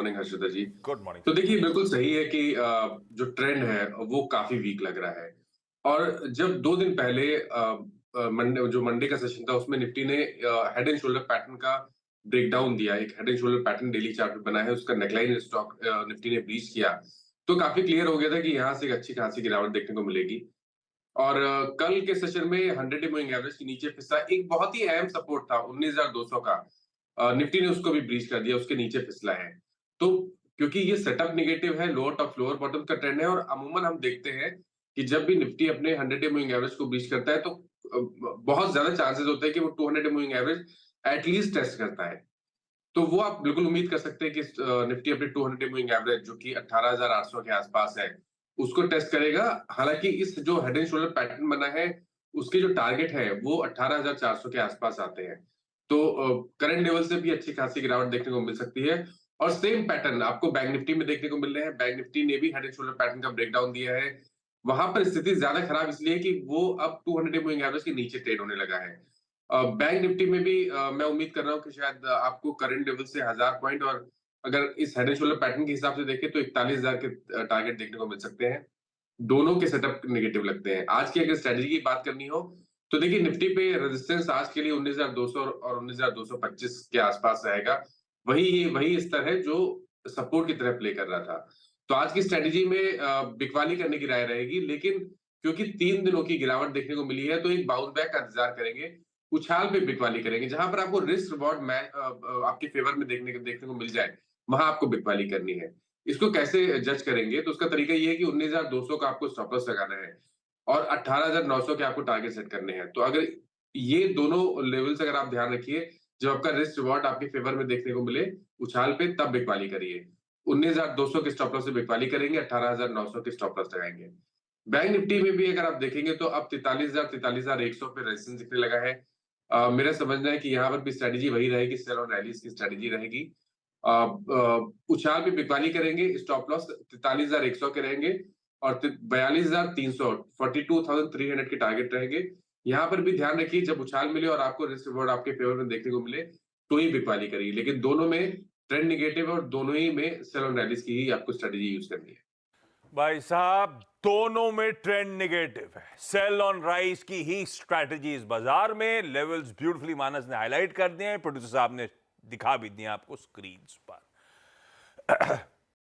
Morning Harshita जी। Good morning तो sir. देखिए बिल्कुल सही है कि जो ट्रेंड है वो काफ़ी वीक लग रहा है और जब 2 दिन पहले मंडे का सेशन था उसमें निफ्टी ने हेड एंड शोल्डर पैटर्न का ब्रेकडाउन दिया। एक head and shoulder pattern daily chart पे बना है, उसका नेकलाइन स्टॉक निफ्टी ने ब्रीच किया। तो काफ़ी क्लियर हो गया था कि यहाँ से एक अच्छी खासी गिरावट देखने को मिलेगी। और कल के सेशन में 100 डे मूविंग एवरेज के नीचे फिसला एक बहुत ही अहम सपोर्ट था 19,200 का। निफ्टी ने उसको भी ब्रीच कर दिया, उसके नीचे फिसला है। तो क्योंकि ये सेटअप नेगेटिव है, लोअर टॉप लोअर बॉटम का ट्रेंड है और अमूमन हम देखते हैं कि जब भी निफ्टी अपने 100 डे मूविंग एवरेज को ब्रीच करता है तो बहुत ज्यादा चांसेस होते हैं कि वो 200 day moving average at least test करता है। तो वो आप बिल्कुल उम्मीद कर सकते हैं कि निफ्टी अपने 200 डे मूविंग एवरेज जो कि 18,800 के आसपास है, उसको टेस्ट करेगा। हालाँकि इस जो हेड एंड शोल्डर पैटर्न बना है, उसके जो टारगेट है वो 18,400 के आसपास आते हैं। तो करंट लेवल से भी अच्छी खासी गिरावट देखने को मिल सकती है और सेम पैटर्न आपको बैंक निफ्टी में देखने को मिल रहे हैं। बैंक निफ्टी ने भी हेड एंड शोल्डर पैटर्न का ब्रेकडाउन दिया है। वहाँ पर स्थिति ज़्यादा खराब इसलिए कि वो अब 200 डे मूविंग एवरेज के नीचे ट्रेड होने लगा है। बैंक निफ्टी में भी मैं उम्मीद कर रहा हूँ कि शायद आपको करंट लेवल से 1000 पॉइंट और अगर इस हेड एंड शोल्डर पैटर्न के हिसाब से देखें तो 41,000 के टारगेट देखने को मिल सकते हैं। दोनों के सेटअप नेगेटिव लगते हैं। आज की अगर स्ट्रैटेजी की बात करनी हो, तो देखिए निफ्टी पे रेजिस्टेंस आज के लिए 19,200 और 19,225 के आसपास रहेगा। वही स्तर है जो सपोर्ट की तरह प्ले कर रहा था। तो आज की स्ट्रैटेजी में बिकवाली करने की राय रहेगी, लेकिन क्योंकि 3 दिनों की गिरावट देखने को मिली है, तो एक बाउंस बैक का इंतज़ार करेंगे। उछाल पे बिकवाली करेंगे, जहाँ पर आपको रिस्क रिवॉर्ड आपके फेवर में देखने को मिल जाए, वहाँ आपको बिकवाली करनी है। इसको कैसे जज करेंगे? तो उसका तरीका ये है कि 19,200 का आपको स्टॉप लॉस लगाना है और 18,900 के आपको टारगेट सेट करने हैं। तो अगर ये दोनों लेवल्स अगर आप ध्यान रखिए, जब आपका रिस्क रिवॉर्ड आपके फेवर में देखने को मिले उछाल पे, तब बिकवाली करिए। 19,200 के स्टॉप लॉस से बिकवाली करेंगे, 18,900 के स्टॉप लॉस लगाएँगे। बैंक निफ्टी में भी अगर आप देखेंगे तो अब 43,100 पे रेजिस्टेंस दिखने लगा है। मेरा समझना है कि यहाँ पर भी स्ट्रैटेजी वही रहेगी, सेल ऑन रैलीज़ की स्ट्रैटेजी रहेगी। उछाल पे बिकवाली करेंगे, स्टॉप लॉस 43,100 के रहेंगे और 42,300 42,300 के टारगेट रहेंगे। यहाँ पर भी ध्यान रखिए जब उछाल मिले और आपको रिस्क रिवॉर्ड आपके फेवर में देखने को मिले, तो ही बिकवाली करिए। लेकिन दोनों में ट्रेंड नेगेटिव है और दोनों ही में सेल ऑन रैलीज़ की ही आपको स्ट्रैटेजी यूज़ करनी है। भाई साहब, दोनों में ट्रेंड निगेटिव है। सेल ऑन राइस की ही स्ट्रैटेजी इस बाजार में। लेवल्स ब्यूटीफुली मानस ने हाईलाइट कर दिए हैं, प्रोड्यूसर साहब ने दिखा भी दिए आपको स्क्रीन पर।